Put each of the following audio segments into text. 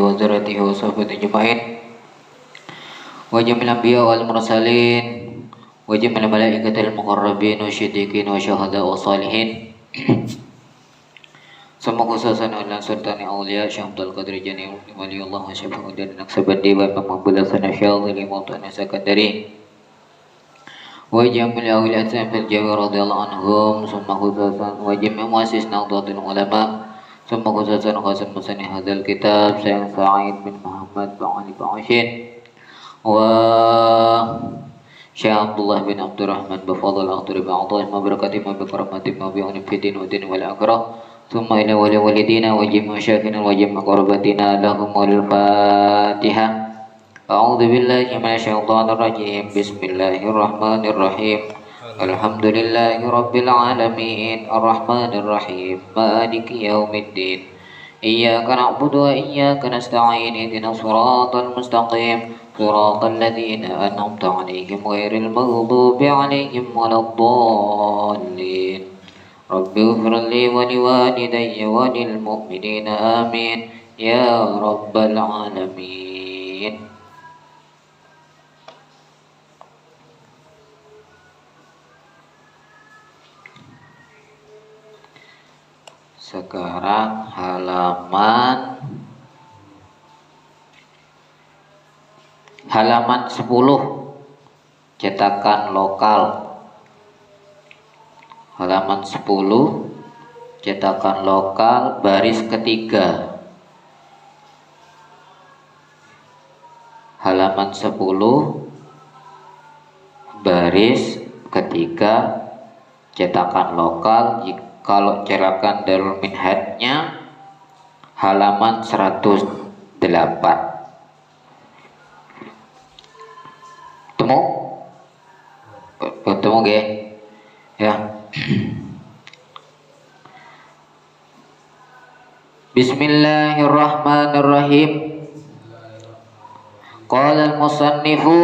وذريته وصحبه أجمعين وجميع الأنبياء والمرسلين وجميع الملائكة المقربين والصديقين والشهداء والصالحين sama khususan adalah sultan aulia Syekh Abdul Qadir Jani wali Allah wa syafi'u dan Naksabandi wa Imam Bulasan Syadhili Mu'tana Sakandari wa jamil awliya fil jawi radhiyallahu anhum sama khususan wa jami' muassis Nahdlatul Ulama sama khususan khasan musannif hadzal kitab Syekh Sa'id bin Muhammad bin Ali Ba'ashin wa Syekh Abdullah bin Abdurrahman bafadhal akhtar ba'dha ma barakati ma bi karamati ma bi unfidin wa din wal akhirah ثم إلى والدينا وجميع مشايخنا وجميع قرابتنا لهم الفاتحة أعوذ بالله من الشيطان الرجيم بسم الله الرحمن الرحيم الحمد لله رب العالمين الرحمن الرحيم مالك يوم الدين إياك نعبد وإياك نستعين اهدنا الصراط المستقيم صراط الذين أنعمت عليهم غير المغضوب عليهم ولا الضالين رب اغفر لي ولوالدي وللمؤمنين آمين يا رب العالمين. Sekarang halaman 10 cetakan lokal. Halaman 10 cetakan lokal baris ketiga. Halaman 10 baris ketiga cetakan lokal. Kalau cetakan Darul Minhajnya halaman 108. Ketemu ge? Ya. Bismillahirrahmanirrahim. Qala al-musannifu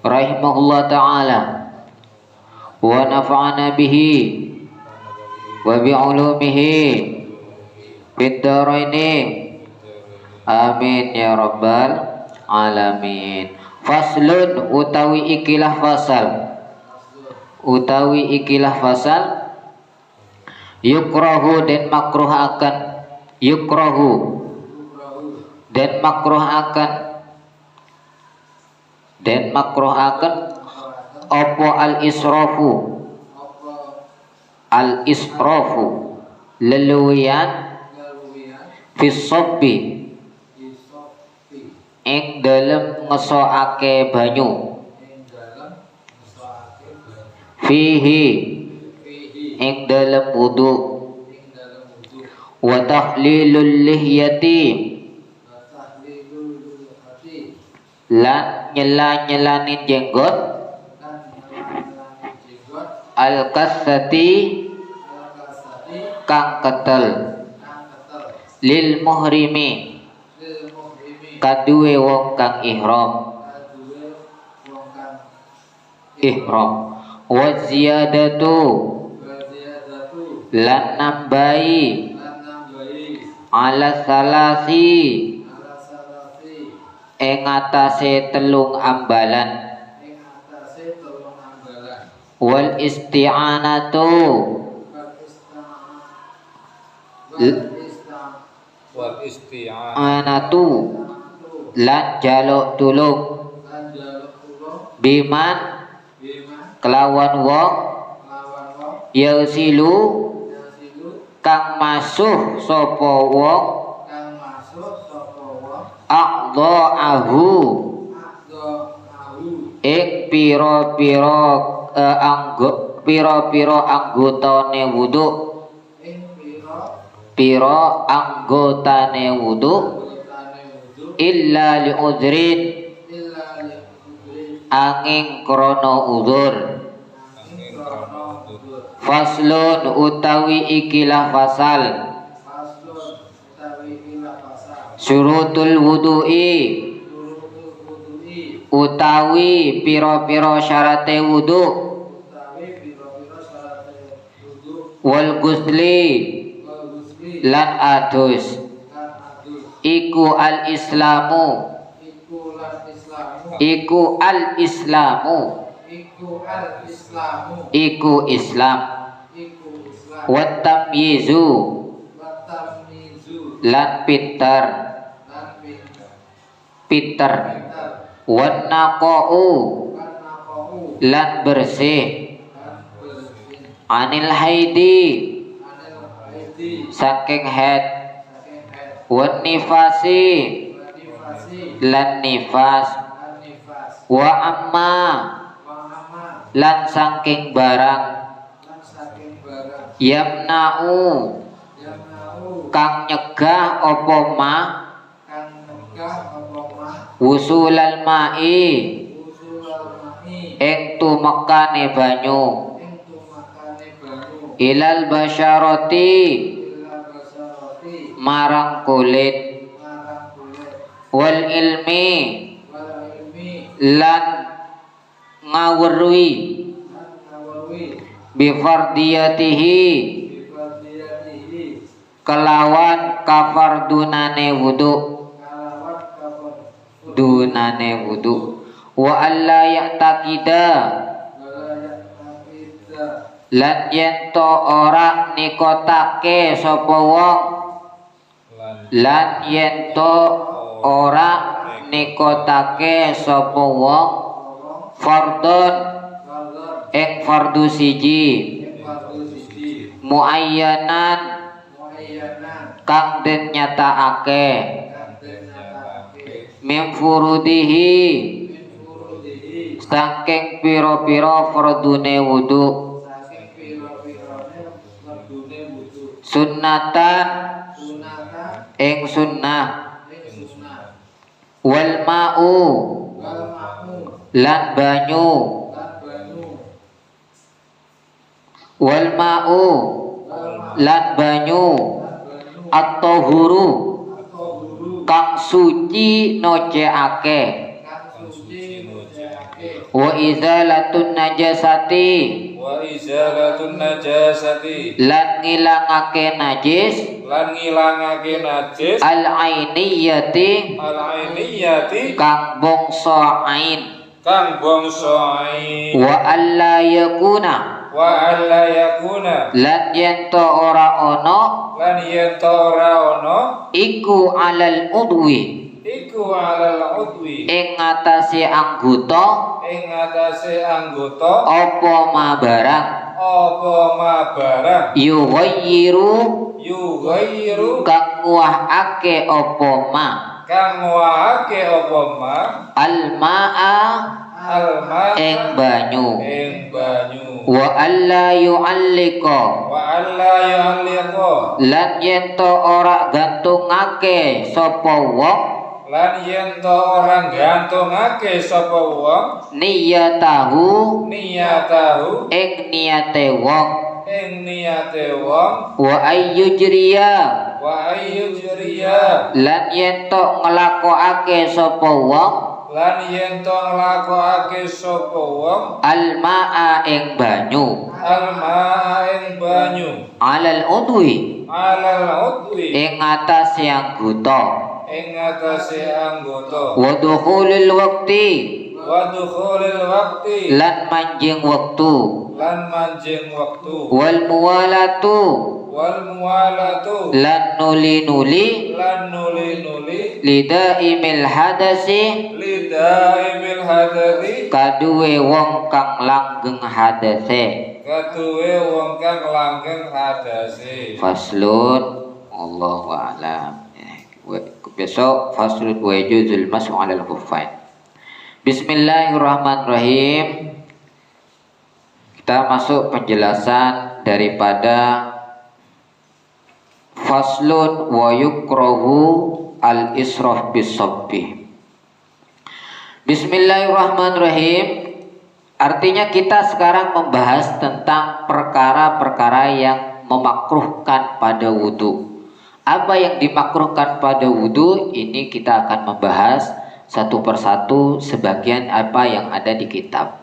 rahimahullah ta'ala wa nafa'ana bihi wa bi'ulumihi fid dharaini amin ya rabbal alamin. Faslun utawi ikilah fasal yukrahu dan makruh akan opo al israfu leluwian fisabbi ing dalem ngesoake banyu fihi ing dalem wudu wa tahlilul lihyati lan nyelanin jenggot al kasati kang ketel lil muhrimi kaduwe wong kang ihram wa ziyadatu lan nambahi ala salasi ing atase telung ambalan wal isti'anatu lan jaluk tulung biman kelawan wong yasilu kang masuh sapa wong aqdaahu ing pira-pira anggotane wudu illa li udhrin angin krana uzur. Faslun utawi ikilah fasal syurutul wudu'i utawi pira-pira syarate wudu wal gusli lan adus iku al-islamu iku al-islamu iku Islam wa tamyizu lan pinter wa naqau lan bersih anil haidi saking haid wa nifasi lan nifas wa amma lan saking barang yamna'u kang nyegah apa ma wusulal ma'i ing tumekane banyu ilal basyarati marang kulit wal ilmi lan ngawruhi bi fardiyatihi kelawan kafardunane wudu wa alla ya'taqida lan yen to ora nikotake sapa wong lan yen to ora nikotake sapa wong fardhon ing fardu siji muayyanan kang den nyatakake min furudihi saking pira-pira fardune wudu sunnatan ing sunnah wal ma'u lan banyu wal ma'u lan banyu at-tahuru kang suci nocekake wa izalatun najasati lan ngilangake najis al ainiyati kang bangsa ain wa alla yakuna lan yen to ora ono iku alal udwi ing atase anggota apa ma barang yughayyiru kang nguwahake apa ma al-ma'a ing banyu wa alla yu'allika lan yen to ora gantungake sapa wong niyatahu ing niyate wong wa ayyujriya lan yen to nglakokake sapa wong al-ma'a ing banyu alal udwi ing atase anggota wa dukhulil waqti lan manjing wektu wal muwalatu lan nuli lidaimil hadasi kaduwe wong kang langgeng hadase faslun Allahu a'lam. Besok faslun wa yajuzul mas'u 'alal khuffain. Bismillahirrahmanirrahim. Kita masuk penjelasan daripada faslun wa yukrahu al-israf bis-sabbi. Bismillahirrahmanirrahim. Artinya kita sekarang membahas tentang perkara-perkara yang memakruhkan pada wudu. Apa yang dimakruhkan pada wudu ini kita akan membahas satu persatu sebagian apa yang ada di kitab.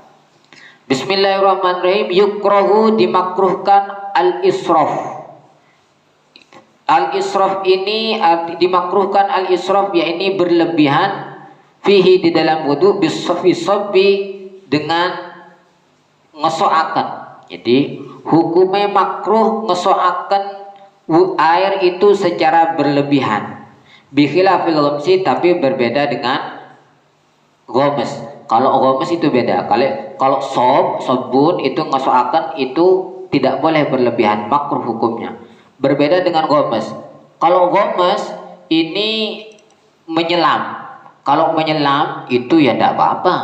Bismillahirrahmanirrahim. Yukrahu dimakruhkan al-israf. Al-israf ini dimakruhkan al-israf, yakni berlebihan fihi di dalam wudu bisabbi dengan ngesoakan. Jadi hukumnya makruh ngesoakan air itu secara berlebihan. Bikhilafil ghamsi, tapi berbeda dengan gomes. Kalau gomes itu beda. Kalau sabun itu ngesoakan itu tidak boleh berlebihan, makruh hukumnya. Berbeda dengan gomes. Kalau gomes ini menyelam. Kalau menyelam itu ya tidak apa-apa.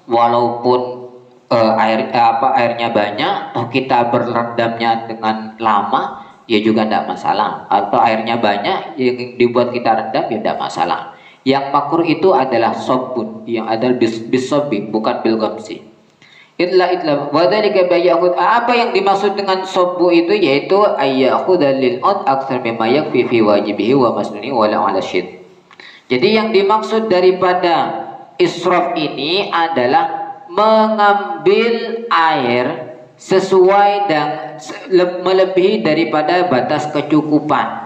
Walaupun airnya banyak, toh kita berendamnya dengan lama, ya juga tidak masalah. Atau airnya banyak yang dibuat kita rendam, ya tidak masalah. Yang makruh itu adalah sabun, yang adalah bisabi, bukan bil ghamsi. Apa yang dimaksud dengan sobu itu, yaitu ayyakhudha lil ud aktsar mimma yakfi fi wajibihi wa masnuni wa la ala syid. Jadi yang dimaksud daripada israf ini adalah mengambil air sesuai dan melebihi daripada batas kecukupan.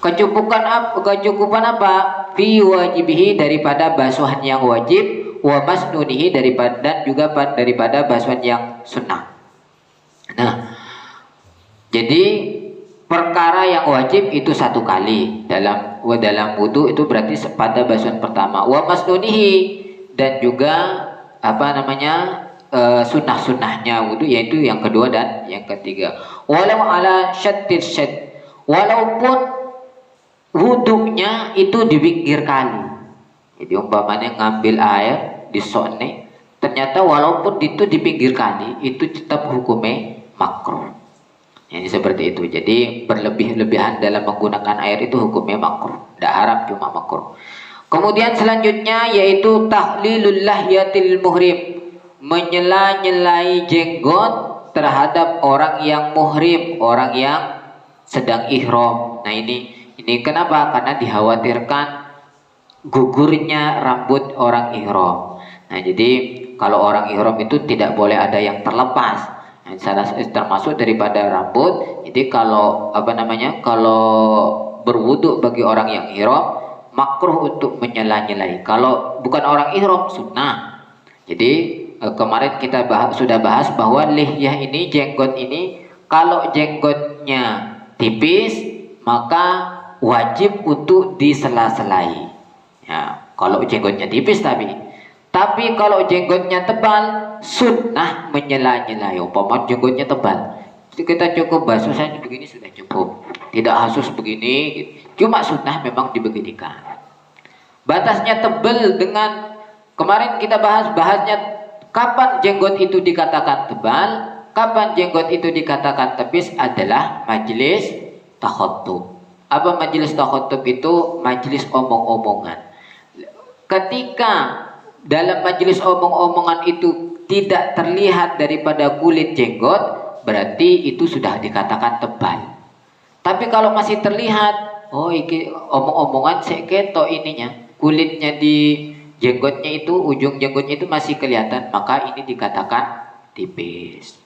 Kecukupan apa? Fi wajibihi, daripada basuhan yang wajib, wa masnunihi, daripada dan juga daripada basuhan yang sunnah. Nah, jadi perkara yang wajib itu satu kali dalam wudu, itu berarti pada basuhan pertama. Wa masnunihi, dan juga sunnah-sunnahnya wudu, yaitu yang kedua dan yang ketiga. Walau ala syattir syad, walaupun wudunya itu di pinggir kali. Jadi umpamanya ngambil air di sone, ternyata walaupun itu di pinggir kali, itu tetap hukumnya makruh. Ini seperti itu. Jadi berlebihan dalam menggunakan air itu hukumnya makruh. Tidak haram, cuma makruh. Kemudian selanjutnya yaitu tahlilul lahyatil muhrim, menyela-nyelai jenggot terhadap orang yang muhrim, orang yang sedang ihram. Nah ini kenapa? Karena dikhawatirkan gugurnya rambut orang ihram. Nah jadi kalau orang ihram itu tidak boleh ada yang terlepas. Nah, termasuk daripada rambut. Jadi kalau kalau berwudu bagi orang yang ihram, makruh untuk menyela-nyelai. Kalau bukan orang ihram, sunnah. Jadi kemarin kita sudah bahas bahwa lihyah ini, jenggot ini, kalau jenggotnya tipis maka wajib untuk disela-selai. Ya, kalau jenggotnya tipis tapi kalau jenggotnya tebal, sunnah menyela-nyelai. Umpama jenggotnya tebal, kita cukup basuh saja begini sudah cukup. Tidak harus begini. Cuma sunnah memang dibeginikan. Batasnya tebal dengan kemarin kita bahasnya kapan jenggot itu dikatakan tebal, kapan jenggot itu dikatakan tipis adalah majelis takhattub. Apa majelis takhattub itu? Majelis omong-omongan. Ketika dalam majelis omong-omongan itu tidak terlihat daripada kulit jenggot, berarti itu sudah dikatakan tebal. Tapi kalau masih terlihat, oh iki omong-omongan seketo ininya, kulitnya di jenggotnya itu, ujung jenggotnya itu masih kelihatan, maka ini dikatakan tipis.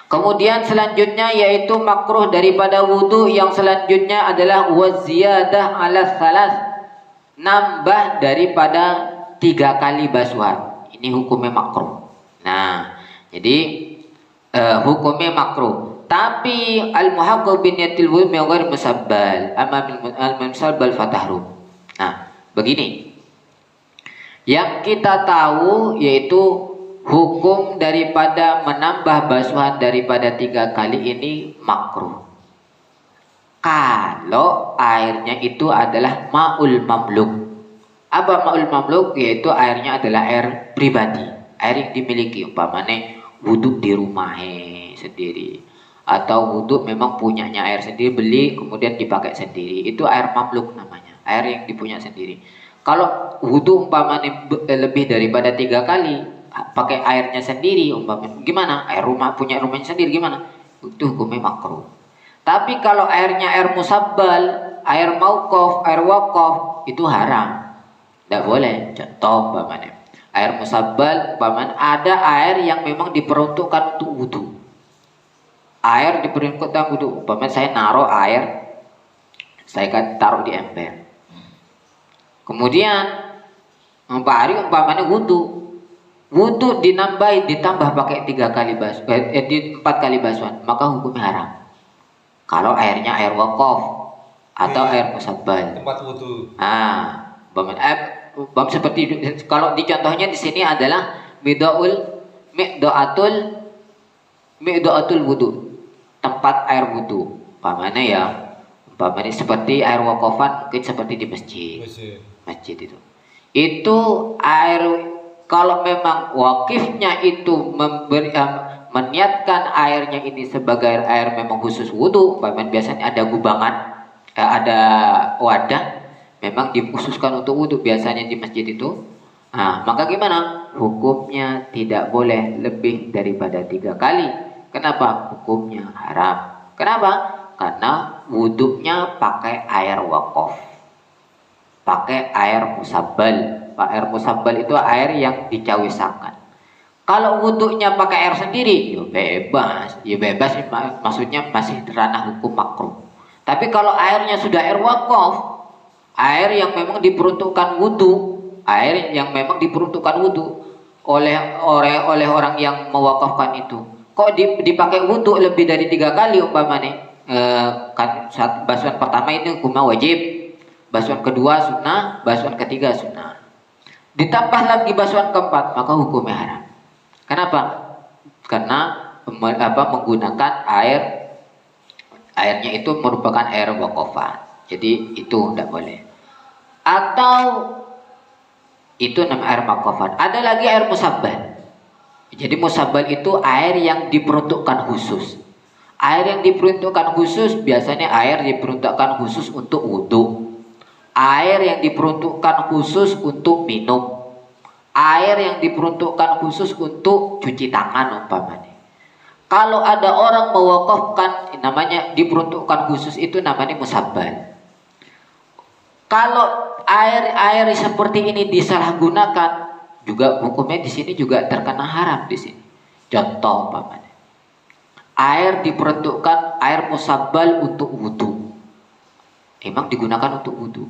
Kemudian selanjutnya yaitu makruh daripada wudu yang selanjutnya adalah waziyadah ala salas, nambah daripada 3 kali basuhan. Ini hukumnya makruh. Nah, jadi hukumnya makruh. Tapi al-muhaqqaq bin yatil wudu min ghairi musabbal, amma al-musabbal fatahru. Nah, begini. Yang kita tahu yaitu hukum daripada menambah basuhan daripada 3 kali ini makruh. Kalau airnya itu adalah ma'ul mamluk. Apa ma'ul mamluk? Yaitu airnya adalah air pribadi, air yang dimiliki. Umpamanya wudhu di rumahnya sendiri, atau wudhu memang punyanya air sendiri, beli kemudian dipakai sendiri, itu air mamluk namanya, air yang dipunya sendiri. Kalau wudhu umpamanya lebih daripada 3 kali, pakai airnya sendiri, umpamanya gimana? Air rumah, punya rumahnya sendiri, gimana? Itu hukumnya makruh. Tapi kalau airnya air musabbal, air mauqaf, air waqaf, itu haram, tidak boleh. Contoh umpamanya air musabbal, umpamanya ada air yang memang diperuntukkan untuk wudhu. Air diperuntukkan wudhu, umpamanya saya naruh air Saya kan taruh di ember. Kemudian Pak Ari umpamanya wudhu ditambah pakai 4 kali basuhan, maka hukumnya haram. Kalau airnya air wakaf atau air musabbal. Tempat wudhu. Seperti kalau di contohnya di sini adalah mi'doatul wudhu, tempat air wudhu. Umpamanya seperti air wakafan, mungkin seperti di masjid itu air. Kalau memang wakifnya itu meniatkan airnya ini sebagai air memang khusus wudhu, biasanya ada gubangan, ada wadah memang dikhususkan untuk wudhu biasanya di masjid itu. Maka gimana? Hukumnya tidak boleh lebih daripada 3 kali. Kenapa? Hukumnya haram. Kenapa? Karena wudhunya pakai air wakaf, pakai air musabbal. Air musabbal itu air yang dicawisakan. Kalau wudhunya pakai air sendiri, ya bebas, maksudnya masih ranah hukum makruh. Tapi kalau airnya sudah air wakaf, air yang memang diperuntukkan wudhu, oleh orang yang mewakafkan itu, kok dipakai wudhu lebih dari 3 kali umpamanya, kan basuhan pertama ini hukumnya wajib, basuhan kedua sunnah, basuhan ketiga sunnah, ditambah lagi basuhan keempat, maka hukumnya haram. Kenapa? Karena menggunakan airnya itu merupakan air wakafan, jadi itu tidak boleh. Atau itu namanya air wakafan. Ada lagi air musabbal. Jadi musabbal itu air yang diperuntukkan khusus. Air yang diperuntukkan khusus biasanya air diperuntukkan khusus untuk wudhu, air yang diperuntukkan khusus untuk minum, air yang diperuntukkan khusus untuk cuci tangan umpamanya. Kalau ada orang mewakafkan namanya diperuntukkan khusus, itu namanya musabbal. Kalau air seperti ini disalahgunakan, juga hukumnya di sini juga terkena haram di sini. Contoh umpamanya, air diperuntukkan air musabbal untuk wudhu, emang digunakan untuk wudhu,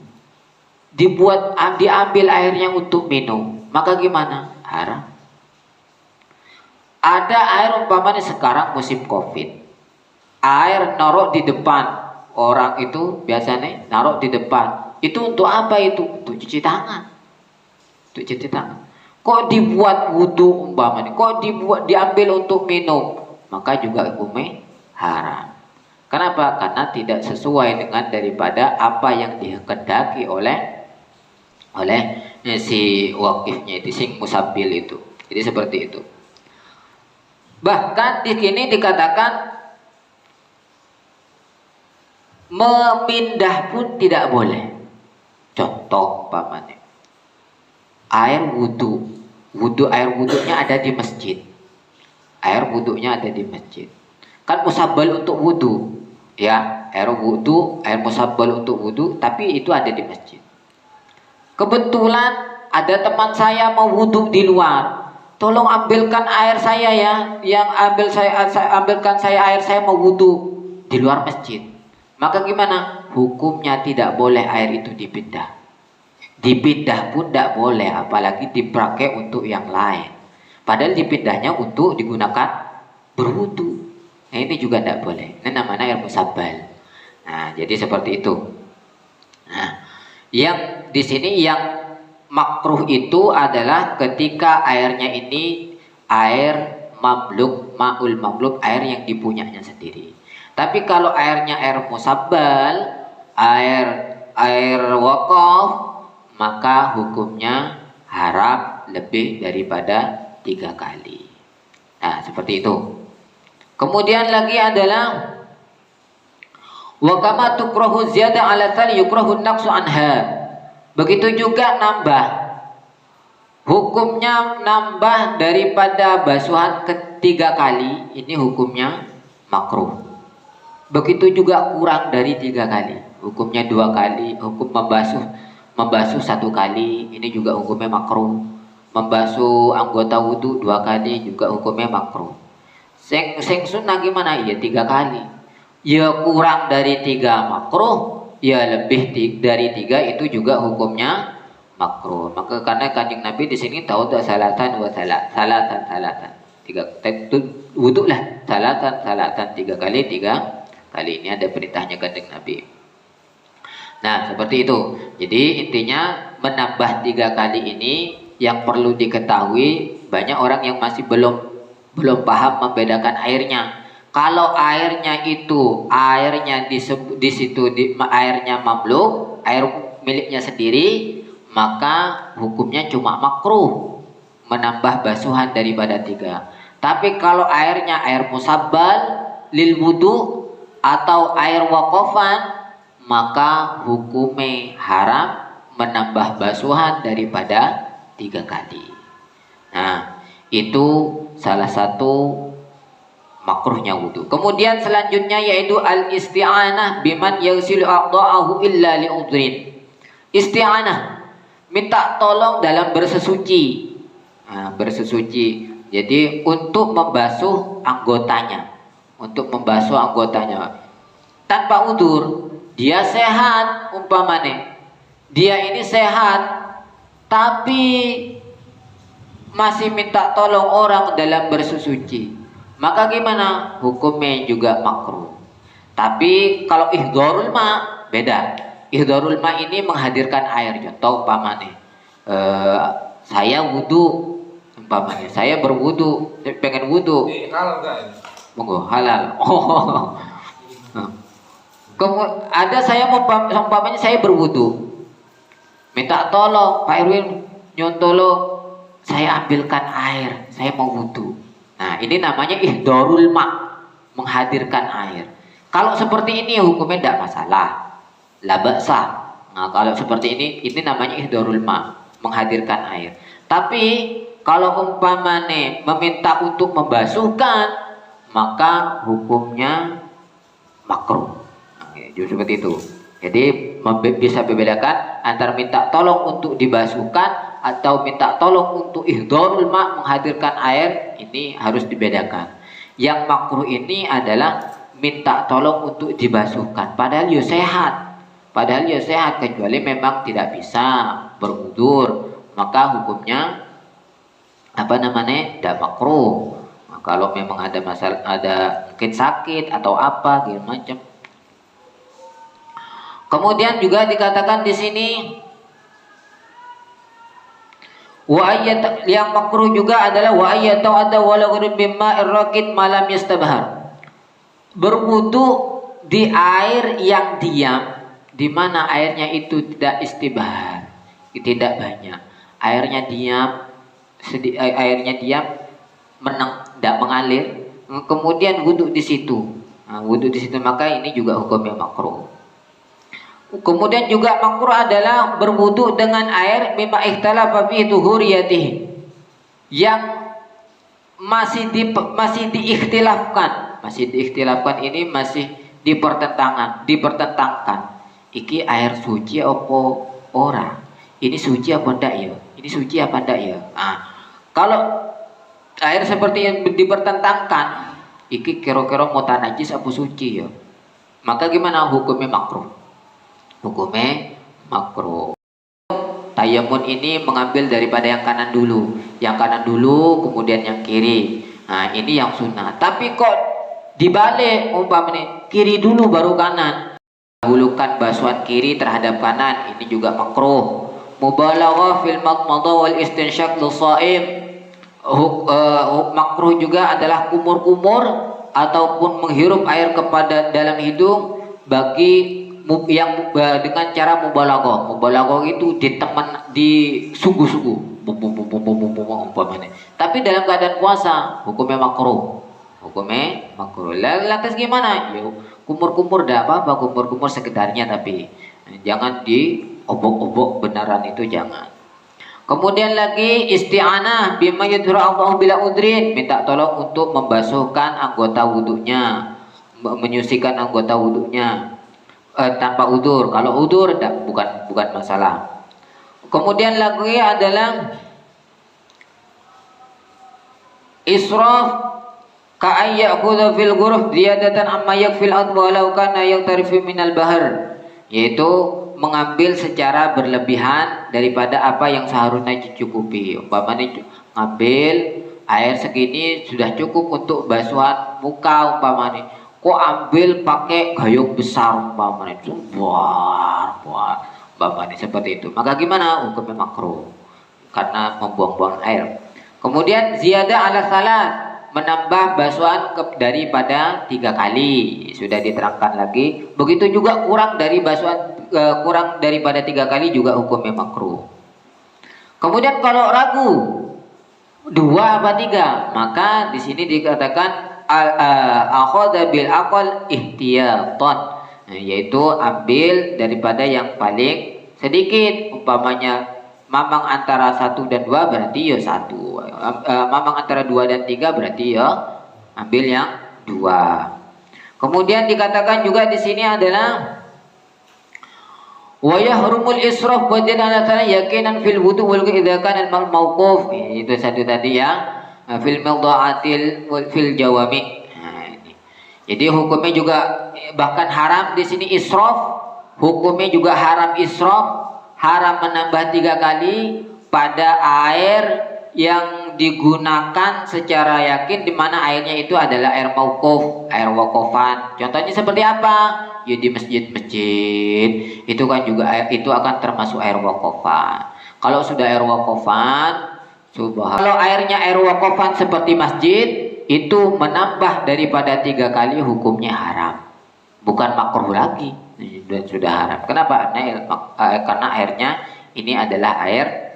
diambil airnya untuk minum, maka gimana? Haram. Ada air umpamanya sekarang musim COVID, air naruh di depan orang itu biasanya naruh di depan, itu untuk apa itu? Untuk cuci tangan. Kok dibuat wudhu umpamanya, kok diambil untuk minum, maka juga hukumnya haram. Kenapa? Karena tidak sesuai dengan daripada apa yang dikehendaki oleh si wakifnya itu, si musabbil itu. Jadi seperti itu. Bahkan di sini dikatakan memindah pun tidak boleh. Contoh umpamanya air air wudhunya ada di masjid. Air wudhunya ada di masjid. Kan musabbal untuk wudhu, ya, air musabbal untuk wudhu, tapi itu ada di masjid. Kebetulan ada teman saya mau wudhu di luar, tolong ambilkan air saya ya, ambilkan saya air saya mau wudhu di luar masjid. Maka gimana? Hukumnya tidak boleh air itu dipindah. Dipindah pun tidak boleh, apalagi dipakai untuk yang lain. Padahal dipindahnya untuk digunakan berwudu. Nah, ini juga tidak boleh. Ini namanya air musabbal. Nah, jadi seperti itu. Nah, yang di sini yang makruh itu adalah ketika airnya ini air ma'ul mamluk, air yang dipunyanya sendiri. Tapi kalau airnya air musabbal, air wakaf, maka hukumnya haram lebih daripada 3 kali. Nah, seperti itu. Kemudian lagi adalah wa kama tukrahu ziyada ala thani yukrahu naqsu anha. Begitu juga nambah. Hukumnya nambah daripada basuhan ketiga kali, ini hukumnya makruh. Begitu juga kurang dari 3 kali, hukumnya 2 kali. Hukum membasuh 1 kali, ini juga hukumnya makruh. Membasuh anggota wudhu 2 kali juga hukumnya makruh. Sing sunnah gimana? Ya 3 kali. Ya kurang dari 3 makruh, ya lebih dari 3 itu juga hukumnya makruh. Maka karena Kanjeng Nabi di sini tawadhu salatan wa salatan. 3 wudu lah, salatan 3 kali 3 kali. Ini ada perintahnya Kanjeng Nabi. Nah, seperti itu. Jadi intinya menambah 3 kali ini yang perlu diketahui, banyak orang yang masih belum paham membedakan airnya. Kalau airnya itu airnya di situ airnya mamluk, air miliknya sendiri, maka hukumnya cuma makruh menambah basuhan daripada 3. Tapi kalau airnya air musabbal lil wudu atau air waqafan, maka hukumnya haram menambah basuhan daripada 3 kali. Nah, itu salah satu makruhnya wudu. Kemudian selanjutnya yaitu al-isti'anah biman yaghsilu a'dha'ahu illa li'udhrin. Isti'anah, minta tolong dalam bersesuci. Nah, bersesuci. Jadi untuk membasuh anggotanya. Tanpa udzur, dia sehat umpamanya. Dia ini sehat tapi masih minta tolong orang dalam bersesuci. Maka gimana? Hukumnya juga makruh. Tapi kalau ihdharul ma beda. Ihdharul ma ini menghadirkan air. Contoh umpamanya, saya wudu, umpamanya saya berwudu, pengen wudu. Halal kan? Monggo halal. Oh. Ada saya umpamanya saya berwudu, minta tolong Pak Irwin, nyontolong saya ambilkan air, saya mau wudu. Nah, ini namanya ihdharul ma, menghadirkan air. Kalau seperti ini hukumnya tidak masalah, la ba'sa. Nah, kalau seperti ini namanya ihdharul ma, menghadirkan air. Tapi kalau umpamanya meminta untuk membasuhkan, maka hukumnya makruh. Nah, seperti itu. Jadi bisa membedakan antara minta tolong untuk dibasuhkan atau minta tolong untuk ihdharul ma, menghadirkan air. Ini harus dibedakan. Yang makruh ini adalah minta tolong untuk dibasuhkan, padahal ya sehat, kecuali memang tidak bisa berudzur, maka hukumnya tidak makruh. Nah, kalau memang ada masalah, ada mungkin sakit atau apa gitu macam. Kemudian juga dikatakan di sini yang makruh juga adalah wa ayyatu ada wala ghurim bimma irraqid malam yastabhar. Berwudu di air yang diam, di mana airnya itu tidak istibhar, tidak banyak. Airnya diam, tidak mengalir. Kemudian wudu di situ. Nah, wudu di situ, maka ini juga hukumnya makruh. Kemudian juga makruh adalah berwudu dengan air mimma ikhtalafa fi tuhuriyatihi, yang masih diikhtilafkan ini masih dipertentangkan. Iki air suci apa ora? Ini suci apa ndak ya? Nah, kalau air seperti yang dipertentangkan, iki kira-kira mau najis apa suci ya? Maka gimana hukumnya makruh? Tayamun ini mengambil daripada yang kanan dulu, kemudian yang kiri. Nah, ini yang sunnah. Tapi kok dibalik, umpamanya kiri dulu baru kanan, dahulukan basuhan kiri terhadap kanan, ini juga makruh. Mubalaghah fil madmadah wal istinsyaq lishaim. Makruh juga adalah kumur-kumur ataupun menghirup air kepada dalam hidung bagi yang dengan cara mubalaghah. Mubalaghah itu di sungguh-sungguh umpamanya. Tapi dalam keadaan puasa hukumnya makruh. Lantas gimana? Ya, kumur-kumur tidak apa-apa, kumur-kumur sekedarnya, tapi jangan diobok-obok benaran, itu jangan. Kemudian lagi isti'anah bima yudhru Allahu bila udrin, minta tolong untuk membasuhkan anggota wudunya, menyucikan anggota wudunya tanpa udzur. Kalau udzur bukan masalah. Kemudian lagi adalah israf ka ayyakhudha fil ghuruf ziyadatan amma yakfil adwa law kana yaqtarifu minal bahr. yaitu mengambil secara berlebihan daripada apa yang seharusnya dicukupi. Umpamanya ngambil air segini sudah cukup untuk basuhan muka umpamanya, kok ambil pakai gayung besar umpamanya, umpamanya seperti itu, maka gimana? Hukumnya makruh karena membuang-buang air. Kemudian ziyadah ala salat, menambah basuhan daripada 3 kali, sudah diterangkan lagi. Begitu juga kurang dari basuhan kurang daripada 3 kali juga hukumnya makruh. Kemudian kalau ragu 2 apa 3, maka di sini dikatakan akhadha bil aqal ihtiyatan, yaitu ambil daripada yang paling sedikit. Umpamanya mamang antara 1 dan 2 berarti ya 1, mamang antara 2 dan 3 berarti ya ambil yang 2. Kemudian dikatakan juga di sini adalah wa yahrumul israf badan ala sana yakinan fil wudu wal idza kana al mauquf, itu satu tadi ya, fil mawda'atil fil jawami. Jadi hukumnya juga bahkan haram di sini israf, hukumnya juga haram israf, haram menambah 3 kali pada air yang digunakan secara yakin, di mana airnya itu adalah air mauquf, air wakofan. Contohnya seperti apa? Ya di masjid-masjid itu kan juga itu akan termasuk air wakofan. Kalau sudah air wakofan, kalau airnya air wakofan seperti masjid, itu menambah daripada 3 kali hukumnya haram, bukan makruh lagi, dan sudah haram. Kenapa? Karena airnya ini adalah air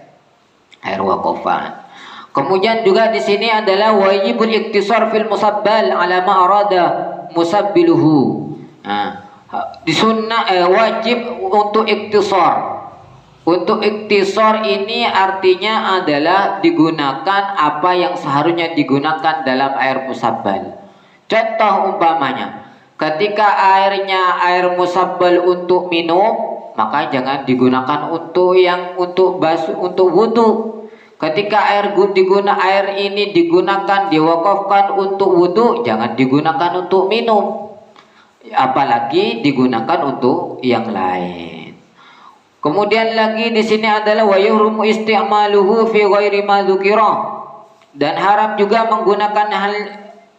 wakofan. Kemudian juga di sini adalah wajibul iktisar fil musabbal ala ma arada musabbiluhu. Wajib untuk iktisar. Untuk iktisar ini artinya adalah digunakan apa yang seharusnya digunakan dalam air musabbal. Contoh umpamanya, ketika airnya air musabbal untuk minum, maka jangan digunakan untuk basuh, untuk wudu. Ketika air ini digunakan, diwakafkan untuk wudu, jangan digunakan untuk minum, apalagi digunakan untuk yang lain. Kemudian lagi di sini adalah wa yuhrumu isti'maluhu fi ghairi ma dzukira, dan haram juga menggunakan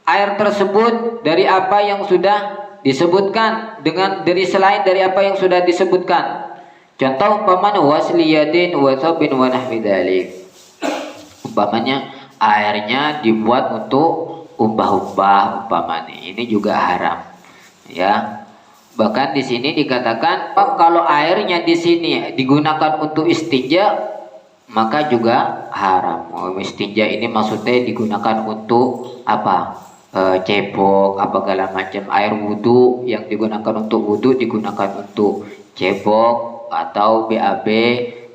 air tersebut dari apa yang sudah disebutkan, dari selain dari apa yang sudah disebutkan. Contoh umpamanya wasliyatin wa sabin wa nahwi dzalik. Umpamanya airnya dibuat untuk umbah-umbah umpamanya, ini juga haram ya. Bahkan di sini dikatakan kalau airnya di sini digunakan untuk istinja, maka juga haram. Istinja ini maksudnya digunakan untuk apa? Cebok apa segala macam. Air wudu yang digunakan untuk wudu digunakan untuk cebok atau BAB,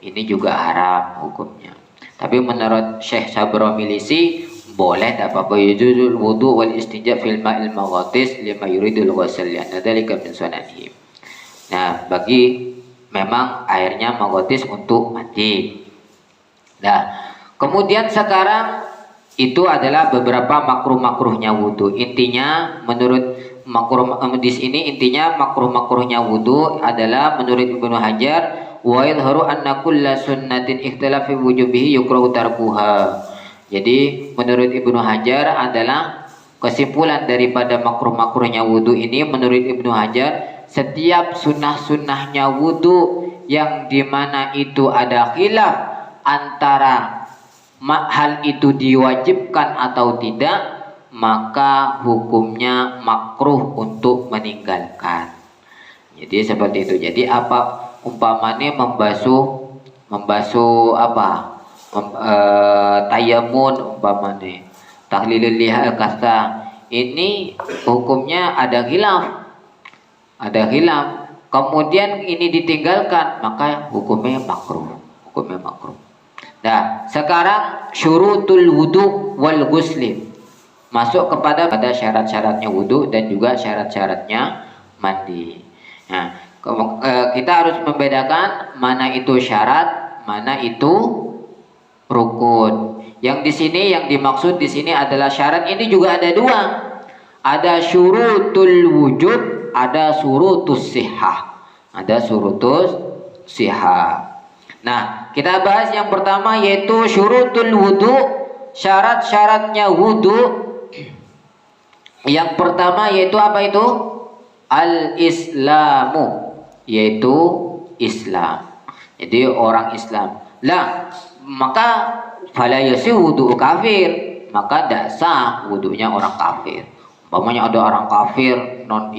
ini juga haram hukumnya. Tapi menurut Syekh Sabro Milisi boleh, tak apa-apa, yujuzul wudu wal istinja fil ma'il maghatis lima yuridul ghusl li'anna dzalika min sunanihi. Nah, bagi memang airnya maghatis untuk mandi. Nah, kemudian sekarang itu adalah beberapa makruh-makruhnya wudu. Intinya menurut makruh di sini, intinya makruh-makruhnya wudu adalah menurut Ibnu Hajar wa yadhharu anna kulla sunnatin ikhtilafi wujubihi yukrahu tarkuha. Jadi menurut Ibnu Hajar adalah kesimpulan daripada makruh-makruhnya wudu ini, menurut Ibnu Hajar setiap sunnah-sunnahnya wudu yang dimana itu ada khilaf antara hal itu diwajibkan atau tidak, maka hukumnya makruh untuk meninggalkan. Jadi seperti itu. Jadi apa umpamanya membasuh apa? Tayamun umpamanya, tahlilul liha kasta, ini hukumnya ada khilaf. Kemudian ini ditinggalkan, maka hukumnya makruh. Nah, sekarang syurutul wudu wal ghusli, masuk kepada syarat-syaratnya wudu dan juga syarat-syaratnya mandi. Nah, kita harus membedakan mana itu syarat, mana itu rukun. Yang di sini yang dimaksud di sini adalah syarat ini juga ada 2. Ada syurutul wujud, ada syurutus sihah. Ada syurutus sihah. Nah, kita bahas yang pertama yaitu syurutul wudu, syarat-syaratnya wudu. Yang pertama yaitu apa itu? Al-Islamu, yaitu Islam. Jadi orang Islam. Lah, maka fala yasi wudu kafir, maka tidak sah wudunya orang kafir. Umpamanya ada orang kafir non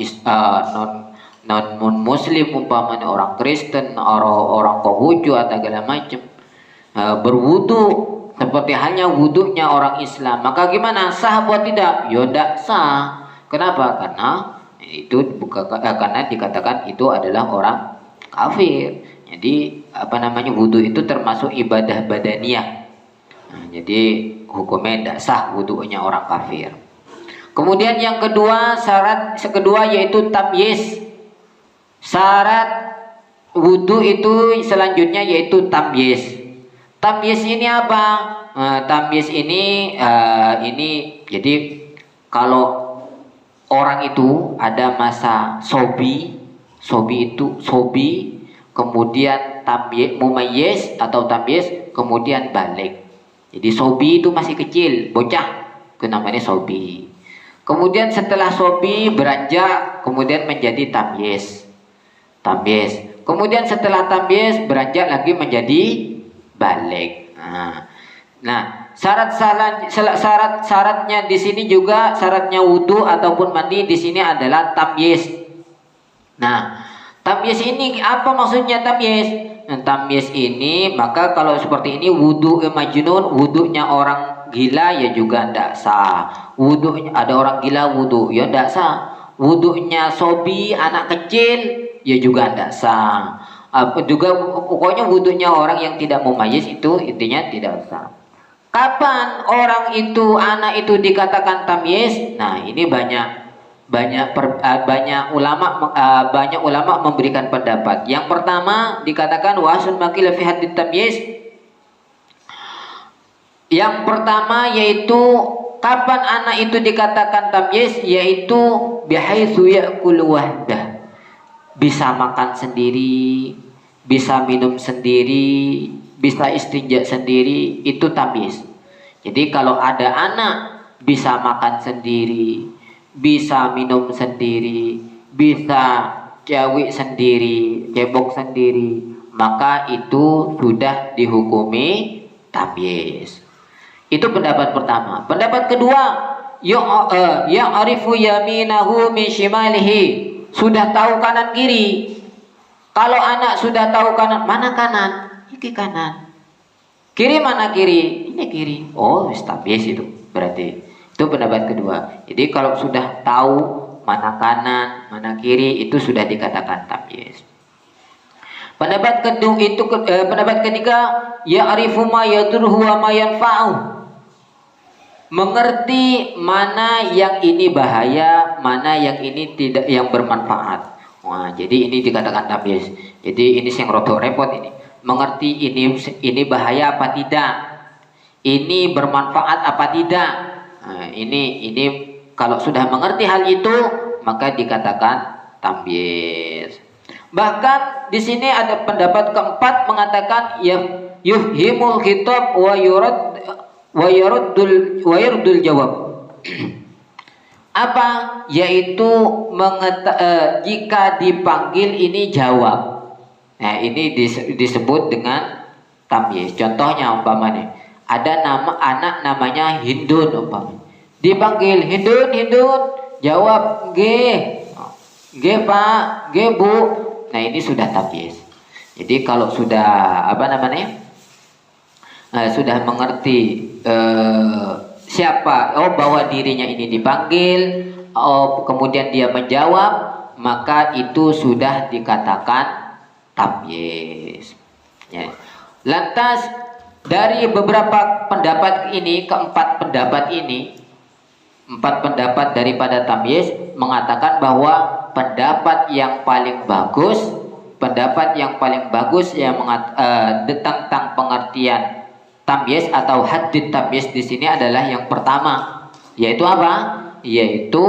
muslim, umpamanya orang Kristen, orang Konghucu atau segala macam, berwudu seperti halnya wudunya orang Islam, maka gimana, sah atau tidak? Ya tidak sah. Kenapa? Karena itu karena dikatakan itu adalah orang kafir. Jadi wudu itu termasuk ibadah badaniyah. Nah, jadi hukumnya tidak sah wudunya orang kafir. Kemudian yang kedua, syarat kedua yaitu tamyiz. Syarat wudu itu selanjutnya yaitu tamyiz. Tamyiz ini apa? Tamyiz ini jadi kalau orang itu ada masa sobi itu sobi, kemudian tamyiz, mumayyiz atau tamyiz, kemudian balik. Jadi sobi itu masih kecil, bocah, itu namanya sobi. Kemudian setelah sobi beranjak, kemudian menjadi tamyiz. Kemudian setelah tamyiz beranjak lagi menjadi balik. Nah, syaratnya di sini juga, syaratnya wudu ataupun mandi di sini adalah tamyiz. Nah, tamyiz ini apa maksudnya tamyiz? Nah, tamyiz ini, maka kalau seperti ini wudu majnun, wudunya orang gila ya juga tidak sah. Wudunya ada orang gila wudu ya tidak sah. Wudunya sobi anak kecil ya juga tidak sah. Juga pokoknya wudunya orang yang tidak mumayyiz itu intinya tidak sah. Kapan orang itu, anak itu dikatakan tamyiz? Nah, ini banyak ulama memberikan pendapat. Yang pertama dikatakan wasun makil fi haddit tamyiz. Yang pertama yaitu kapan anak itu dikatakan tamyiz, yaitu bihaitsu ya'kulu wahdah. Bisa makan sendiri, bisa minum sendiri, bisa istinja sendiri, itu tamyiz. Jadi kalau ada anak bisa makan sendiri, bisa minum sendiri, bisa cewek sendiri, cebok sendiri, maka itu sudah dihukumi tamyiz. Itu pendapat pertama. Pendapat kedua, ya'rifu yaminahu min shimalihi. Sudah tahu kanan kiri. Kalau anak sudah tahu kanan, mana kanan? Ini kanan. Kiri mana kiri? Ini kiri. Oh, tamyiz itu. Berarti itu pendapat kedua. Jadi kalau sudah tahu mana kanan, mana kiri, itu sudah dikatakan tamyiz. Pendapat kedua itu pendapat ketiga, ya'rifu ma yadurruhu wa ma yanfa'u. Mengerti mana yang ini bahaya, mana yang ini tidak, yang bermanfaat. Wah, jadi ini dikatakan tamyiz. Jadi ini yang rodok repot ini. Mengerti ini bahaya apa tidak? Ini bermanfaat apa tidak? Nah, ini kalau sudah mengerti hal itu maka dikatakan tamyiz. Bahkan di sini ada pendapat keempat mengatakan yuhimul khitab wa yuruddul jawab. Apa? Yaitu jika dipanggil ini jawab. Nah, ini disebut dengan tamyiz. Contohnya umpamanya ada nama anak namanya Hindun umpamanya. Dipanggil Hindun, jawab G Pak, G Bu. Nah, ini sudah tamyiz. Jadi kalau sudah sudah mengerti siapa, bahwa dirinya ini dipanggil, kemudian dia menjawab, maka itu sudah dikatakan tamyiz. Ya. Lantas dari beberapa pendapat ini, empat pendapat daripada tamyiz mengatakan bahwa pendapat yang paling bagus yang tentang pengertian tamyiz atau haddit tamyiz di sini adalah yang pertama, yaitu apa? Yaitu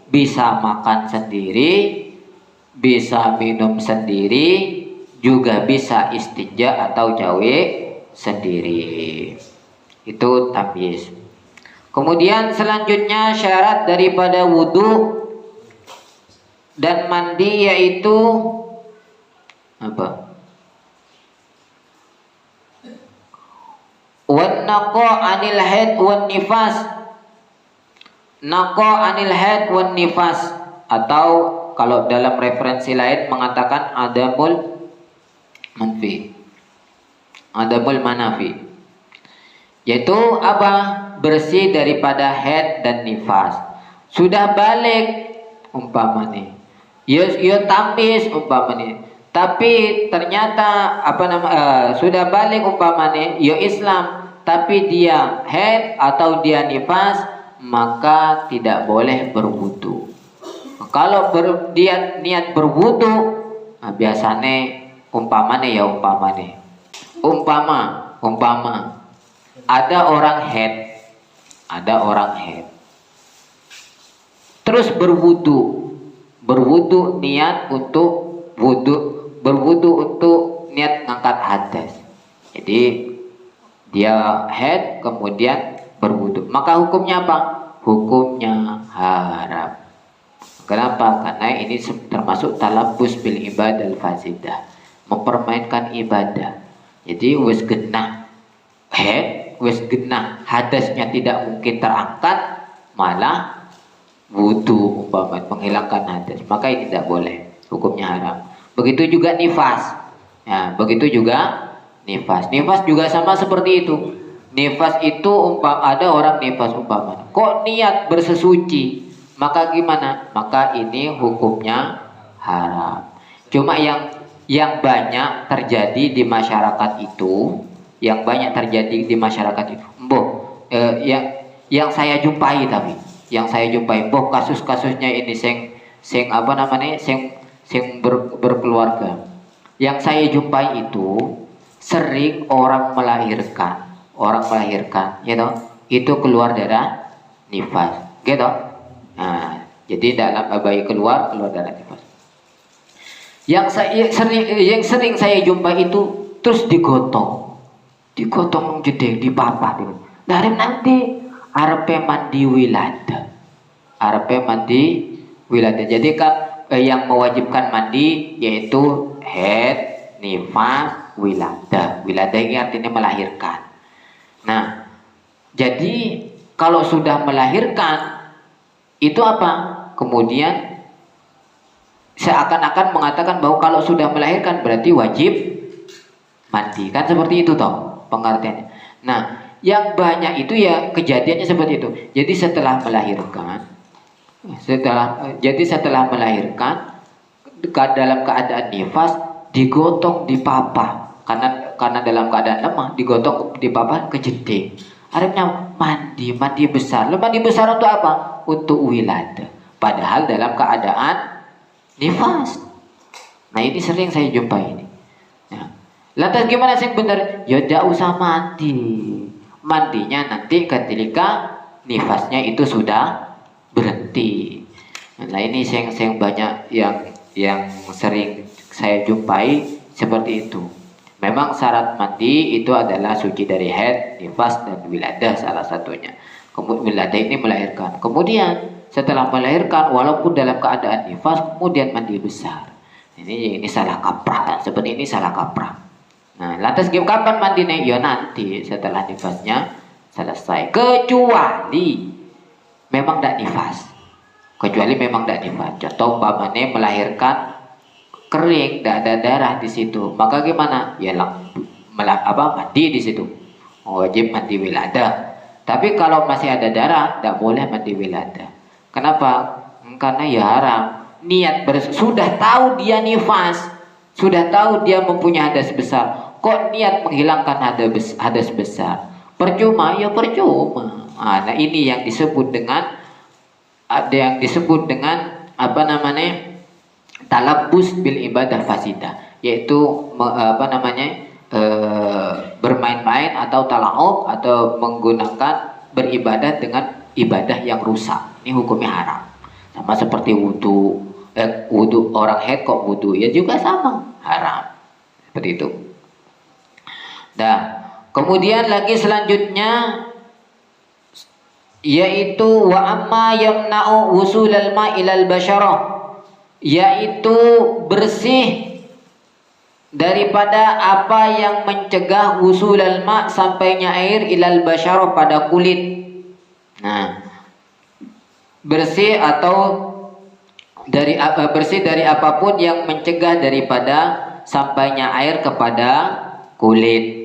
bisa makan sendiri, bisa minum sendiri, juga bisa istinja atau jawe sendiri. Itu tamyiz. Kemudian selanjutnya syarat daripada wudhu dan mandi yaitu apa? Wan naqa anil haid wan nifas. Naqa anil haid wan nifas, atau kalau dalam referensi lain mengatakan adamul manfi. Adamul manafi. Yaitu apa? Bersih daripada haid dan nifas. Sudah balik umpamanya. Ya tampis umpamanya. Tapi ternyata sudah balik umpamanya ya Islam, tapi dia haid atau dia nifas, maka tidak boleh berwudu. Kalau dia niat berwudu, biasanya umpama ada orang haid terus berwudu niat untuk berwudu untuk niat ngangkat hadas. Jadi dia haid kemudian berwudu, maka hukumnya apa? Hukumnya haram. Kenapa? Karena ini termasuk talabbus bil ibadah fasidah, mempermainkan ibadah. Jadi wis genah haid, wis genah hadasnya tidak mungkin terangkat, malah wudu umpamanya menghilangkan hadas, maka ini tidak boleh, hukumnya haram. Begitu juga nifas. Ya, begitu juga nifas. Nifas juga sama seperti itu. Nifas itu ada orang nifas umpamanya kok niat bersesuci, maka gimana? Maka ini hukumnya haram. Cuma yang banyak terjadi di masyarakat itu, yang saya jumpai, kasus-kasusnya ini sing berkeluarga. Yang saya jumpai itu sering orang melahirkan, gitu, itu keluar darah nifas, gitu. Nah, jadi dalam bayi keluar darah nifas. Yang sering saya jumpai itu terus digotong jedeng dipapah dari nanti arepe mandi wilada. Jadi kan yang mewajibkan mandi yaitu haid, nifas, wilada. Wilada ini artinya melahirkan. Nah, jadi kalau sudah melahirkan itu apa? Kemudian seakan-akan mengatakan bahwa kalau sudah melahirkan berarti wajib mandi, kan seperti itu toh pengertiannya. Nah, yang banyak itu ya kejadiannya seperti itu. Jadi setelah melahirkan dalam keadaan nifas digotong dipapah, karena dalam keadaan lemah digotong dipapah ke jeding. Artinya mandi besar. Mandi besar untuk apa? Untuk wilada. Padahal dalam keadaan nifas. Nah, ini sering saya jumpai ini. Ya. Lantas gimana sih benar? Ya tidak usah mandi. Mandinya nanti ketika nifasnya itu sudah berhenti. Nah, ini yang banyak yang sering saya jumpai seperti itu. Memang syarat mandi itu adalah suci dari haid, nifas, dan wiladah salah satunya. Kemudian wiladah ini melahirkan. Kemudian setelah melahirkan walaupun dalam keadaan nifas kemudian mandi besar. Ini salah kaprah, seperti ini salah kaprah. Nah, lantas kapan mandinya? Ya nanti setelah nifasnya selesai. Kecuali memang tidak nifas. Contoh umpamanya melahirkan kering, tidak ada darah di situ, maka gimana? Ya mandi di situ. Wajib mandi wilada. Tapi kalau masih ada darah, tidak boleh mandi wilada. Kenapa? Karena ya haram. Sudah tahu dia nifas, sudah tahu dia mempunyai hadas besar, kok niat menghilangkan hadas besar? Percuma. Nah, ini yang disebut dengan talabbus bil ibadah fasidah, yaitu bermain-main atau tala'ub atau menggunakan beribadah dengan ibadah yang rusak. Ini hukumnya haram. Sama seperti wudu, wudu orang haid kok wudu, ya juga sama, haram. Seperti itu. Nah, kemudian lagi selanjutnya yaitu wa amma yamna'u wusulal ma' ilal basyarah, yaitu bersih daripada apa yang mencegah wusulal ma' sampainya air ilal basyarah pada kulit. Nah, bersih atau bersih dari apapun yang mencegah daripada sampainya air kepada kulit.